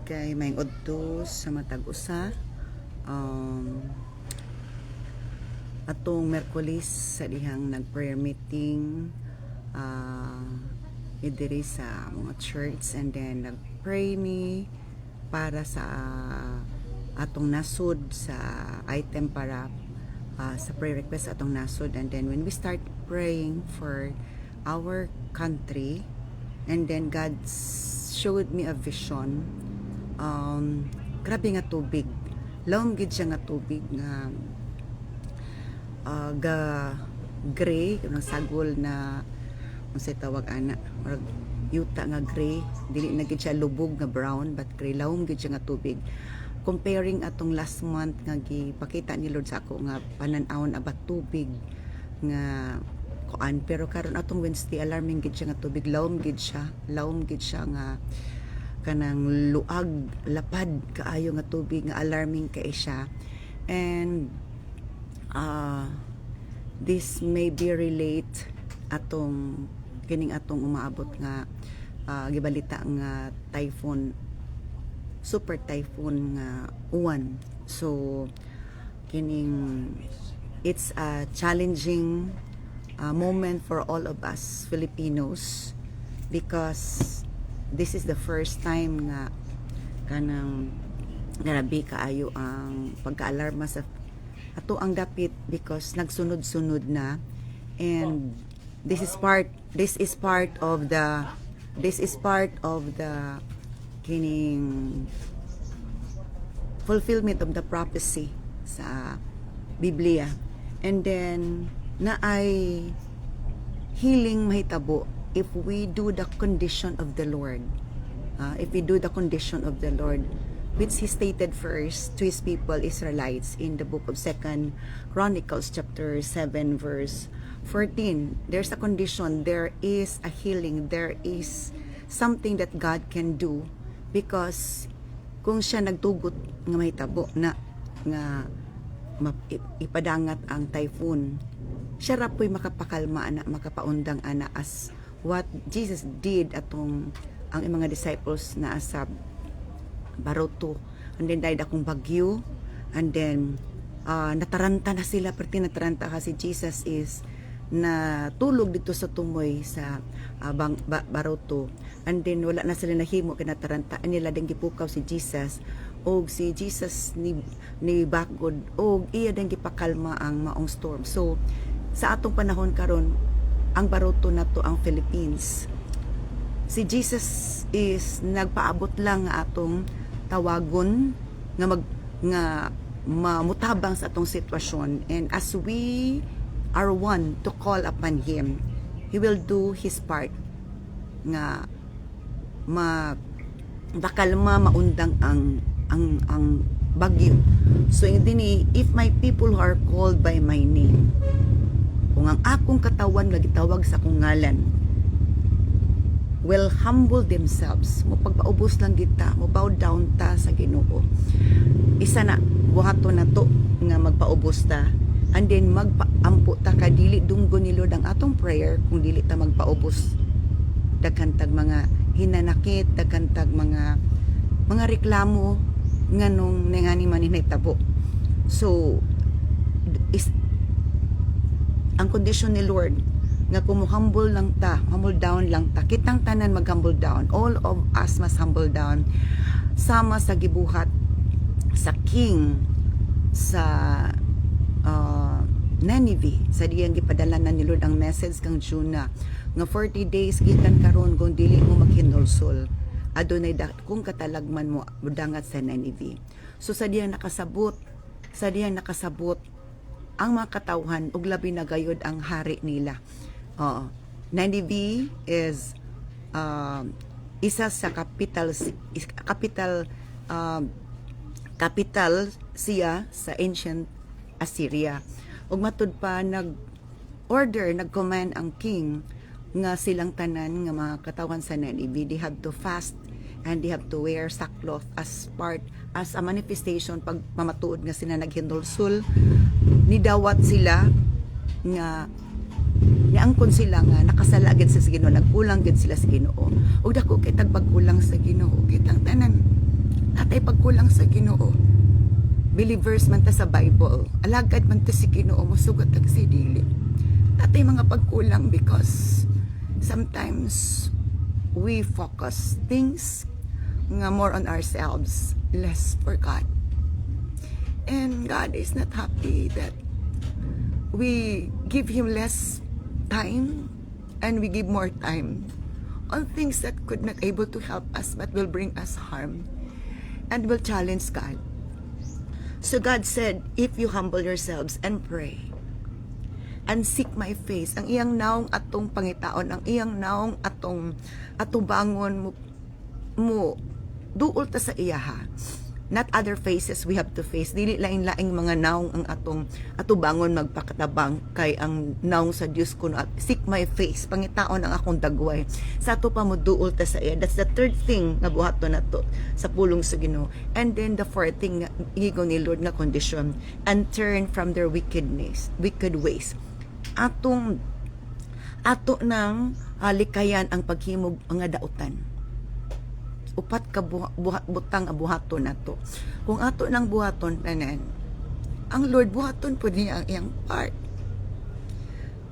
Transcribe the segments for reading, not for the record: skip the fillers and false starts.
kay may udto sa matag usa atong Merkulis sa dihang nag-prayer meeting diri sa mga church, and then nag-pray me para sa atong nasod sa item para sa prayer request atong nasod. And then when we start praying for our country, and then God showed me a vision. Grabe nga tubig, lawom gid siya nga tubig nga ga gray, kanang sagol na unsay tawag ana, or yuta nga gray, dili na gid siya lubog nga brown but gray, lawom gid siya nga tubig. Comparing atong last month nga gipakita ni Lord sa ako nga panan-awon about tubig nga kuan, pero karon atong Wednesday alarming gid siya nga tubig, lawom gid siya nga kanang luag, lapad kaayo nga tubig nga alarming kay siya. And this may be relate atong kining atong umaabot nga gibalita nga typhoon, super typhoon nga Uwan. So kining it's a challenging moment for all of us Filipinos, because this is the first time nga kanang grabe kaayo ang pagka-alarma sa ato ang dapit, because nagsunod-sunod na. And this is part of the kining fulfillment of the prophecy sa Biblia. And then na ay healing mahitabo if we do the condition of the Lord. If we do the condition of the Lord, which He stated first to His people Israelites in the book of 2 Chronicles chapter 7 verse 14. There's a condition, there is a healing, there is something that God can do, because kung siya nagtugot nga mahitabo na nga ipadangat ang typhoon, siya ra po'y makapakalma ana, makapaundang ana, as what Jesus did atong ang mga disciples na sa Baroto. And then dahil akong bagyo, and then nataranta na sila, perti nataranta kasi Jesus is natulog dito sa tumoy sa Baroto. And then wala na sila nahimo, kinatarantaan nila din gipukaw si Jesus, og si Jesus ni bakod, og iya din gipakalma ang maong storm. So sa atong panahon karon, ang Baroto na to ang Philippines. Si Jesus is nagpaabot lang nga atong tawagon nga mamutabang sa atong sitwasyon, and as we are one to call upon Him, He will do His part nga bakalma maundang ang bagyo. So hindi, if my people who are called by my name, kung ang akong katawan nga gitawag sa akong ngalan, will humble themselves, mo pagpaubos lang kita, mo bow down ta sa Ginoo, isa na buhato na to nga magpaubos ta, and then magpaampo ta, kadili dunggo ni Lord ang atong prayer kung dili ta magpaubos. Dagkantag mga hinanakit, dagkantag mga reklamo nganong nengani man hinahitabo. So ang condition ni Lord nga kung humble lang ta, humble down lang ta, kitang tanan mag-humble down, all of us must humble down, sama sa gibuhat sa king sa Nineveh, sa diyang gipadala na ni Lord ang message kang Jonah nga 40 days gikan karon kung dili mo maghinulsol, adunay kung katalagman mo mudangat sa Nineveh. So sa diyang nakasabot ang mga katawhan, ug labi na gayud ang hari nila. Nineveh is isa sa capital siya sa ancient Assyria. Ug matud pa nag-command ang king nga silang tanan nga mga katawan sa Nineveh, they have to fast and they have to wear sackcloth as a manifestation pag mamatuod nga sila naghindulsul, nidawat sila nga niangkon sila nga nakasala gid sa Ginoo, nagkulang gid sila sa Ginoo, ug dako kay tagpagkulang sa Ginoo, kitang tanan natay pagkulang sa Ginoo. Believers man ta sa Bible, alagad man ta si Ginoo, musugot ang si dili. Natay mga pagkulang because sometimes we focus things nga more on ourselves, less for God. And God is not happy that we give Him less time and we give more time on things that could not able to help us but will bring us harm and will challenge God. So God said, if you humble yourselves and pray and seek my face, ang iyang naong atong pangitaon, ang iyang naong atong atubangon mo duol ta sa iyaha. Not other faces we have to face. Dili laing-laing mga naong ang atong atubangon magpakatabang kay ang naong sa Dios kuno at seek my face, pangitaon ang akong dagway. Sa ato pa mo duol ta sa iya. That's the third thing nga buhaton nato sa pulong sa Ginoo. And then the fourth thing nga gigon ni Lord nga condition, and turn from their wicked ways. Ato nang likayan ang paghimog mga dautan. Upat ka butang buhaton nato. Kung ato nang buhaton tanan, ang Lord buhaton po niya ang iyang part.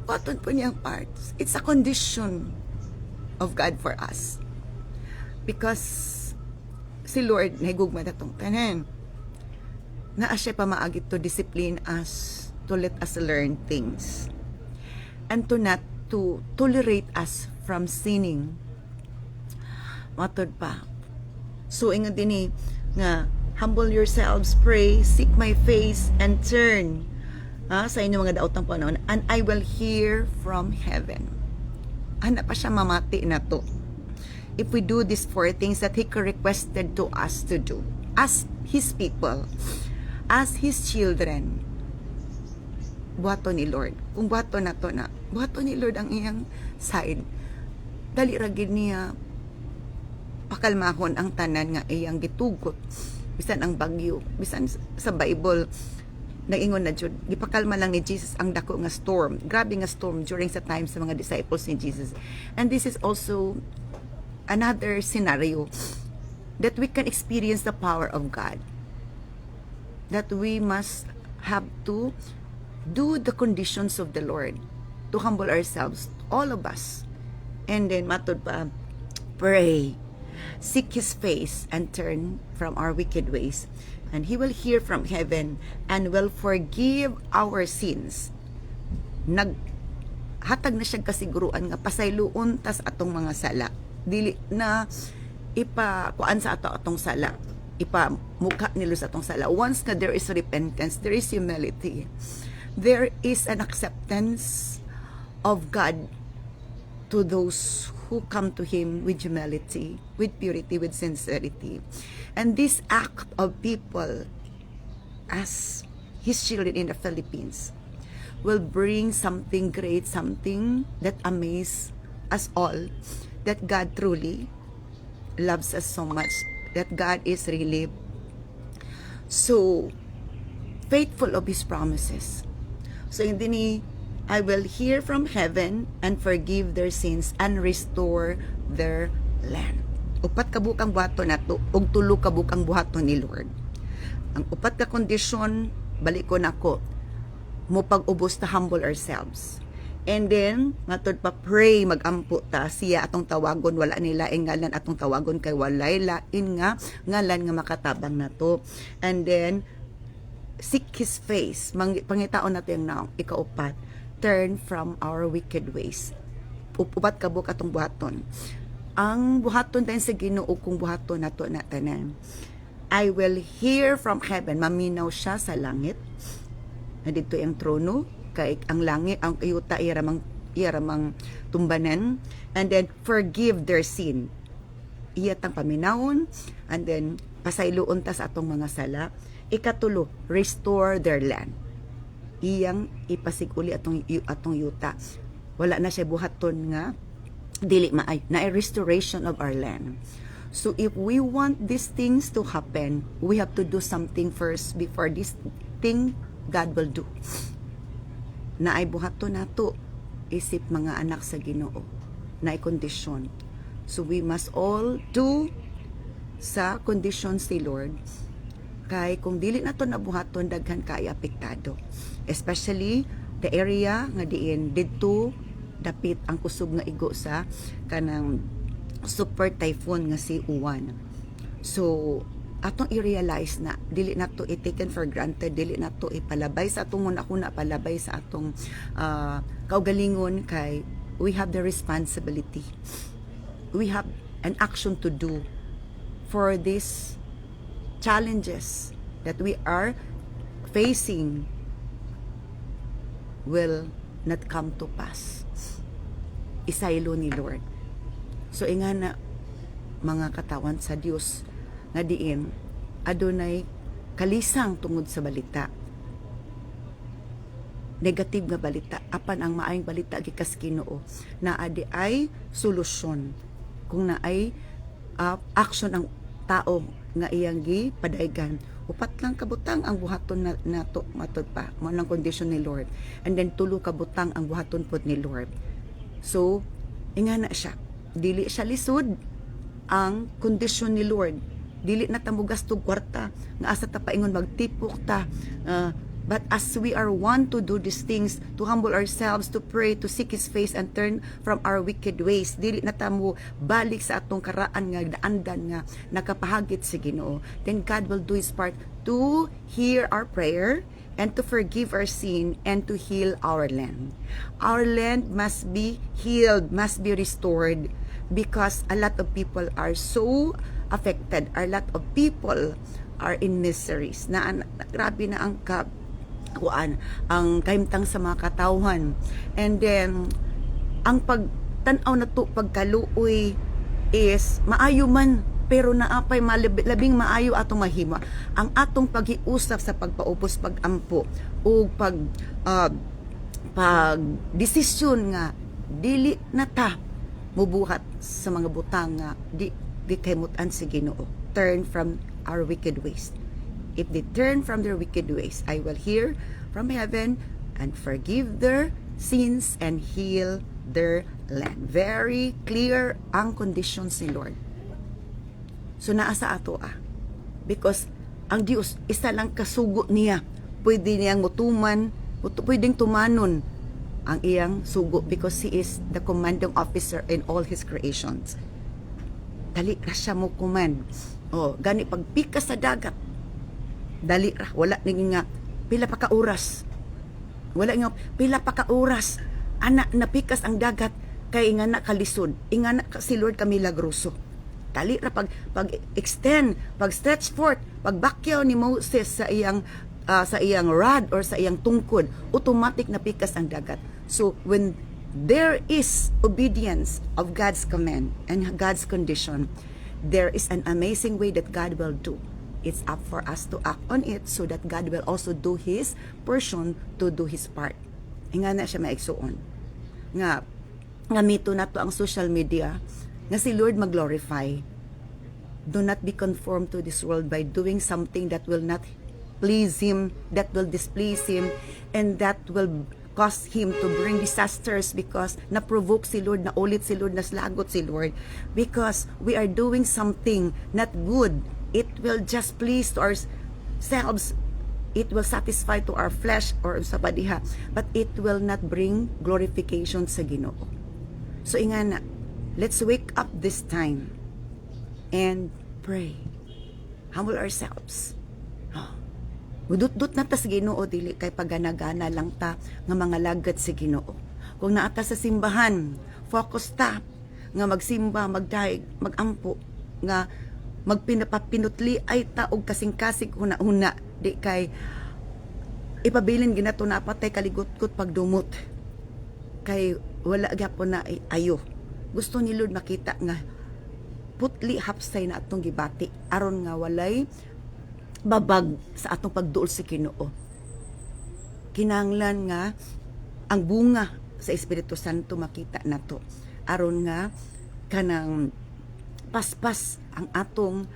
Buhaton po niya ang parts. It's a condition of God for us. Because si Lord nahigugma natong tanan. Naa siya pamaagit to discipline us, to let us learn things. And to not to tolerate us from sinning. Matod pa. So, ingon din nga, humble yourselves, pray, seek my face, and turn sa inyong mga daotang panahon, and I will hear from heaven. Ano pa siya mamati na to? If we do these four things that He requested to us to do, as His people, as His children, buhato ni Lord. Kung buhato na to na, buhato ni Lord ang iyang side. Dali ragid niya pakalmahon ang tanan nga iyang gitugot, bisan ang bagyo, bisan sa Bible naingon na jud gipakalma lang ni Jesus ang dako nga storm, grabe nga storm during sa time sa mga disciples ni Jesus. And this is also another scenario that we can experience the power of God, that we must have to do the conditions of the Lord, to humble ourselves, all of us. And then matod pa, pray, seek His face, and turn from our wicked ways, and He will hear from heaven and will forgive our sins. Hatag na siya kasiguruan nga pasayloon tas atong mga sala. Dili na kuan sa atong sala. Mukha nilo sa atong sala. Once na there is repentance, there is humility. There is an acceptance of God to those who come to Him with humility, with purity, with sincerity. And this act of people as His children in the Philippines will bring something great, something that amazes us all, that God truly loves us so much, that God is really so faithful of His promises. So hindi ni I will hear from heaven and forgive their sins and restore their land. Upat ka bukang buhaton nato ug tulo ka bukang buhaton ni Lord. Ang upat ka kondisyon, balik ko nako, mo pag-ubos ta humble ourselves. And then matod pa pray, magampo ta siya atong tawagon, wala nila ngalan atong tawagon kay walay lain nga ngalan nga makatabang nato. And then seek His face, pangitaon nato yung naong ikaupat, turn from our wicked ways. Upat ka buk atong buhaton. Ang buhaton tayo sa Ginoo kung buhaton nato na tanan. I will hear from heaven, maminaw siya sa langit. Nandito yung trono, kay ang langit, ang kayuta iyaramang tumbanan, and then forgive their sin. Iyatang paminawon, and then pasayloon ta sa atong mga sala. Ikatulo, restore their land. Iyang ipasiguli atong yuta. Wala na siya buhaton nga dili maay na a restoration of our land. So if we want these things to happen, we have to do something first before this thing God will do. Na ay buhaton nato isip mga anak sa Ginoo, na ay kondisyon. So we must all do sa conditions ni Lord, kay kung dili nato nabuhaton daghan kay apektado, especially the area nga diin didto dapit ang kusog nga igo sa kanang super typhoon nga si Uwan. So atong i-realize na dili nato i-taken for granted, dili nato ipalabay sa atong una palabay sa atong kaugalingon, kay we have the responsibility, we have an action to do for these challenges that we are facing will not come to pass. Isaylo ni Lord. So inga na mga katawan sa Dios nga diin adunay kalisang tungod sa balita, negative nga balita, apan ang maayong balita gikas Ginoo na adi ay solusyon kung naay action ang tao nga iyang gipadaygan. Upat lang kabutang ang buhaton nato matod pa mo nang condition ni Lord, and then tulo kabutang ang buhaton pod ni Lord. So inga na siya, dili siya lisod ang condition ni Lord, dili na ta mo gasto kwarta nga asa ta paingon magtipok ta, but as we are want to do these things, to humble ourselves, to pray, to seek His face, and turn from our wicked ways, dili na ta mo balik sa atong karaan nga daandan nga nakapahagit sa Ginoo, then God will do His part to hear our prayer and to forgive our sin and to heal our land. Our land must be healed, must be restored, because a lot of people are so affected, a lot of people are in miseries. Grabe na ang ang kahimtang sa mga katawhan. And then ang pagtanaw na to pagkaluoy is maayo man, pero naapay labing maayo atong mahima ang atong paghiusap sa pagpaubos, pagampo o pag desisyon nga dili na ta mubuhat sa mga butang nga di kahimutan sa Ginoo. Turn from our wicked ways. If they turn from their wicked ways, I will hear from heaven and forgive their sins and heal their land. Very clear ang conditions ni Lord. So naasa ato because ang Dios isa lang kasugo niya, pwede niyang mutuman, pwedeng tumanon ang iyang sugo, because He is the commanding officer in all His creations. Dali ra siya mo command. Gani pagpikas sa dagat, dali ra, wala naging nga pila pa ka oras, wala nga pila pa ka oras ana napikas ang dagat, kay nga na kalisod, inga na si Lord kamilagroso. Dali ra pag extend, pag stretch forth, pag bakyaw ni Moses sa iyang rod or sa iyang tungkod, automatic na pikas ang dagat. So when there is obedience of God's command and God's condition, there is an amazing way that God will do. It's up for us to act on it so that God will also do His portion to do His part. Nga na siya maigsuon. Nga mito na to ang social media, nga si Lord mag-glorify. Do not be conformed to this world by doing something that will not please Him, that will displease Him, and that will cause Him to bring disasters, because na-provoke si Lord, naulit si Lord, naslagot si Lord, because we are doing something not good. It will just please to ourselves, it will satisfy to our flesh or sa badiha, but it will not bring glorification sa Ginoo. So inga na, let's wake up this time and pray, humble ourselves. Gudut-dut na ta sa Ginoo, dili kay pagana-gana lang ta nga mga lagat sa Ginoo. Kung naata sa simbahan, focus ta nga magsimba, magdaig, magampo, nga magpinapapinutli ay ta og kasing-kasig una-una, di kay ipabilin ginato na patay kaligot-gut pagdumot, kay wala gyapon na ayo. Gusto ni Lord makita nga putli hapsay na atong gibati aron nga walay babag sa atong pagduol sa Ginoo. Kinahanglan nga ang bunga sa Espiritu Santo makita nato aron nga kanang paspas ang atong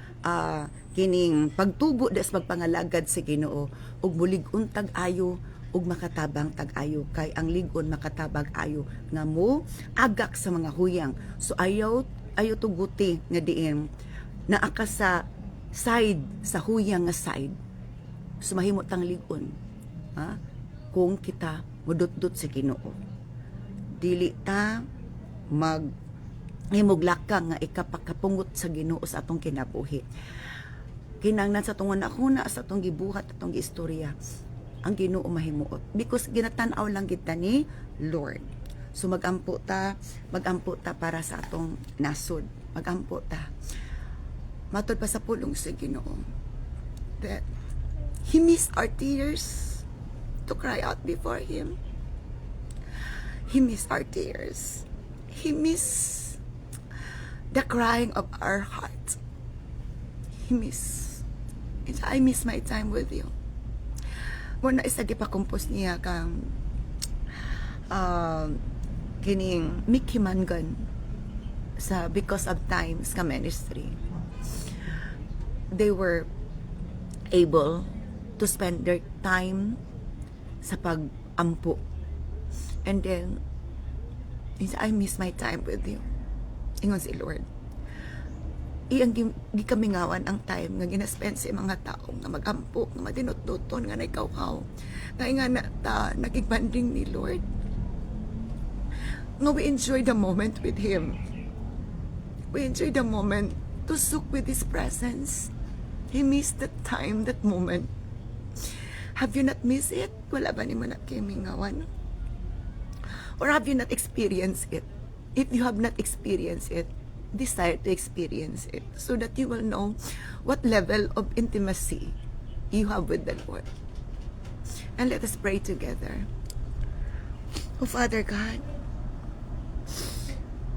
kining pagtubo des pagpangalagad sa Ginoo, ug mulig-on tag-ayo ug makatabang tag-ayo, kay ang lig-on makatabang ayo nga mo agak sa mga huyang. So ayaw tuguti nga diin naa ka sa side, sa huyang nga side, sumahimo tang ligon, ha? Kung kita mudot-dot sa Ginoo. Dili ta mag himuglaka nga ikapakapungot sa Ginoo sa atong kinabuhi. Kinanglan sa atong una sa atong gibuhat, atong giistorya, ang Ginoo mahimuot. Because ginatan-aw lang kita ni Lord. So magampo ta para sa atong nasod. Magampo ta. Matod pa sa pulong sa Ginoo that He missed our tears to cry out before Him. He missed our tears. He missed the crying of our hearts. He missed. I miss my time with you. Muna isa gipakumpos niya kang kining Mickey Mangan sa Because of Times ka ministry. They were able to spend their time sa pag-ampo. And then, I miss my time with you. Ingon si Lord. Iyang gikamingawan ang time nga ginaspend sa mga tao nga mag-ampo, nga madinot-duton, nga naikaw-kaw. Nga na nagigbanding ni Lord. Nga we enjoy the moment with Him. We enjoy the moment to soak with His presence. He missed that time, that moment. Have you not missed it? Wala ba ni mo nakimingawan? Or have you not experienced it? If you have not experienced it, desire to experience it so that you will know what level of intimacy you have with the Lord. And let us pray together. Oh, Father God,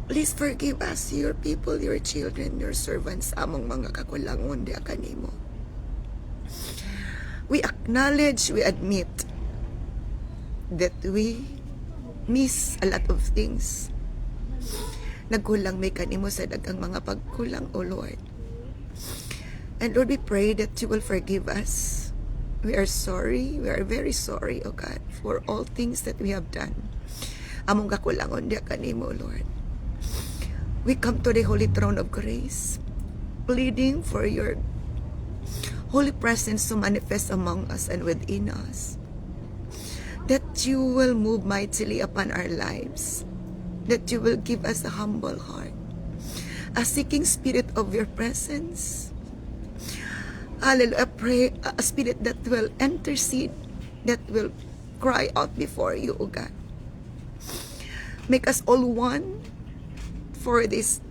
please forgive us, your people, your children, your servants, among mga kakulangon di kanimo. We acknowledge, we admit that we miss a lot of things. Nagkulang may kanimo sa dagang mga pagkulang, O Lord. And Lord, we pray that you will forgive us. We are sorry, we are very sorry, O God, for all things that we have done. Among kakulangon di kanimo, Lord. We come to the holy throne of grace, pleading for your holy presence to manifest among us and within us. That you will move mightily upon our lives. That you will give us a humble heart, a seeking spirit of your presence. Hallelujah. I pray a spirit that will intercede, that will cry out before you, O God. Make us all one for this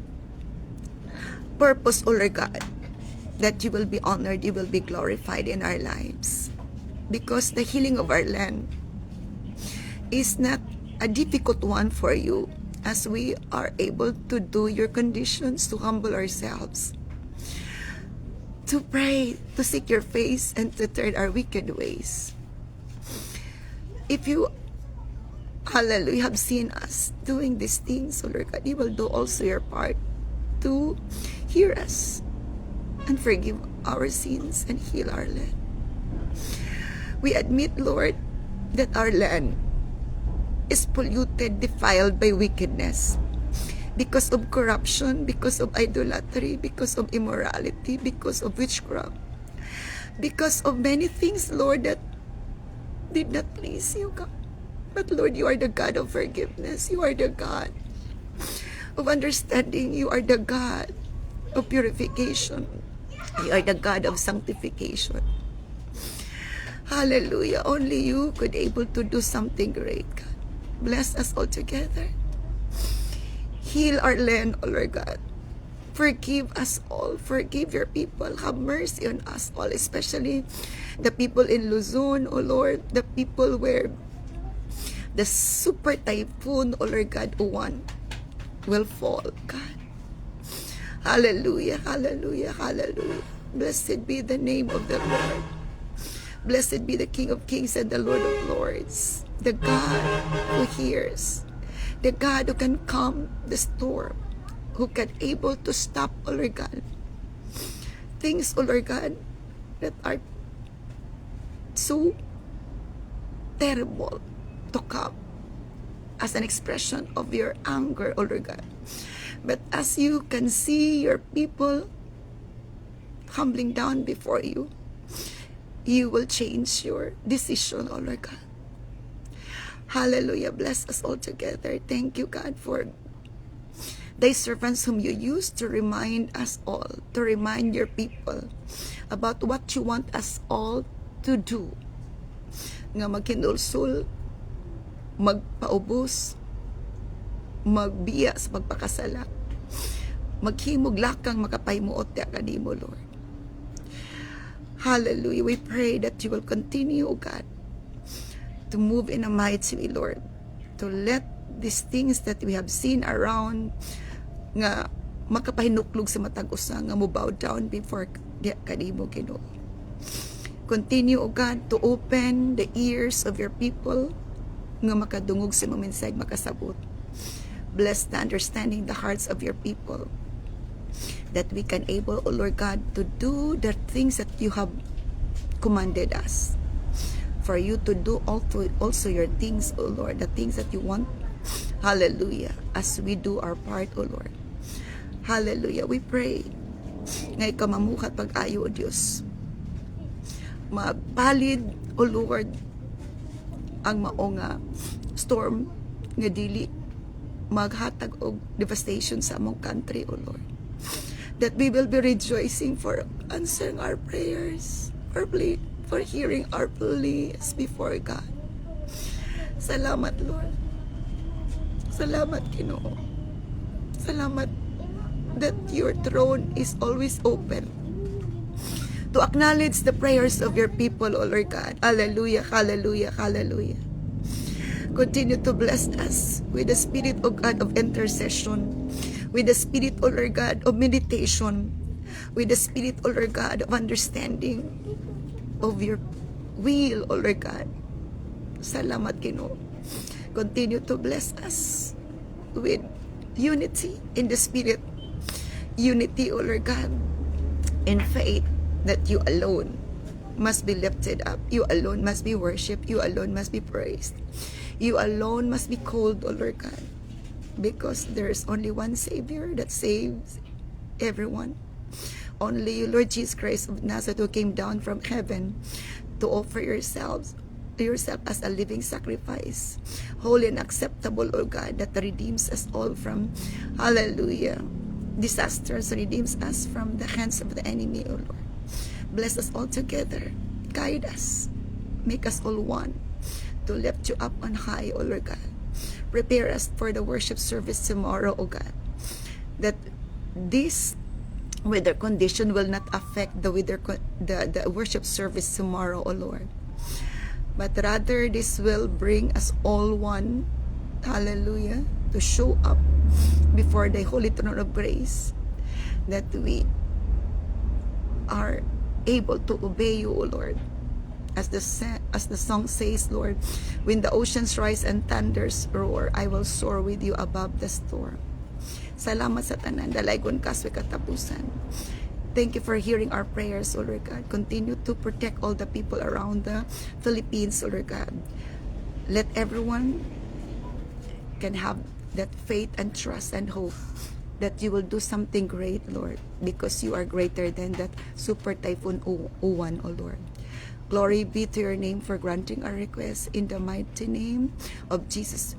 purpose, O Lord God, that you will be honored, you will be glorified in our lives. Because the healing of our land is not a difficult one for you, as we are able to do your conditions, to humble ourselves, to pray, to seek your face, and to turn our wicked ways. If you, hallelujah, have seen us doing these things, O Lord God, you will do also your part to hear us and forgive our sins and heal our land. We admit, Lord, that our land is polluted, defiled by wickedness because of corruption, because of idolatry, because of immorality, because of witchcraft, because of many things, Lord, that did not please you, God. But Lord, you are the God of forgiveness. You are the God of understanding. You are the God of purification. You are the God of sanctification. Hallelujah. Only you could able to do something great, God. Bless us all together. Heal our land, O Lord God. Forgive us all. Forgive your people. Have mercy on us all, especially the people in Luzon, O Lord. The people where the super typhoon, O Lord God, one will fall, God. Hallelujah, hallelujah, hallelujah. Blessed be the name of the Lord. Blessed be the King of Kings and the Lord of Lords. The God who hears, the God who can calm the storm, who can able to stop, O Lord God, things, O Lord God, that are so terrible to come as an expression of your anger, O Lord God. But as you can see your people humbling down before you, you will change your decision, oh Lord God. Hallelujah. Bless us all together. Thank you, God, for thy servants whom you use to remind us all, to remind your people about what you want us all to do. Nga magkinulsul, magpaubos, magbiya sa pagpakasala, maghimog lakang makapaymuot ya kanimo, Lord. Hallelujah. We pray that you will continue, O God, to move in a mighty way, Lord, to let these things that we have seen around nga makapahinuklog sa matag usa nga mo bow down before kanimo, Ginoo. Continue, O God, to open the ears of your people nga makadungog sa mga mensahe makasabot. Bless the understanding, the hearts of your people, that we can able, O Lord God, to do the things that you have commanded us. For you to do also your things, O Lord, the things that you want. Hallelujah. As we do our part, O Lord. Hallelujah. We pray nga ikaw mamukat pag-ayo, O Diyos. Mapalid, O Lord, ang maong storm nga dili maghatag og devastation sa among country, O Lord. That we will be rejoicing for answering our prayers, for hearing our pleas before God. Salamat, Lord. Salamat, Ginoo. Salamat that your throne is always open to acknowledge the prayers of your people, O Lord God. Hallelujah, hallelujah, hallelujah. Continue to bless us with the spirit, O God, of intercession, with the spirit, O Lord God, of meditation, with the spirit, O Lord God, of understanding of your will, O Lord God. Salamat, Ginoo. Continue to bless us with unity in the spirit, unity, O Lord God, in faith that you alone must be lifted up, you alone must be worshipped, you alone must be praised, you alone must be called, O Lord God, because there is only one Savior that saves everyone. Only you, Lord Jesus Christ of Nazareth, who came down from heaven to offer yourself as a living sacrifice, holy and acceptable, O God, that redeems us all from, hallelujah, disasters, redeems us from the hands of the enemy, O Lord. Bless us all together. Guide us. Make us all one to lift you up on high, O Lord God. Prepare us for the worship service tomorrow, O God, that this weather condition will not affect the worship service tomorrow, O Lord, but rather this will bring us all one, hallelujah, to show up before the holy throne of grace, that we are able to obey you, O Lord. As the song says, Lord, when the oceans rise and thunders roar, I will soar with you above the storm. Salamat sa tanan, dalaygon kaswe katapusan. Thank you for hearing our prayers, O Lord God. Continue to protect all the people around the Philippines, O Lord God. Let everyone can have that faith and trust and hope that you will do something great, Lord, because you are greater than that super typhoon Uwan, O Lord. Glory be to your name for granting our request. In the mighty name of Jesus,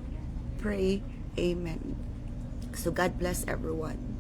pray. Amen. So God bless everyone.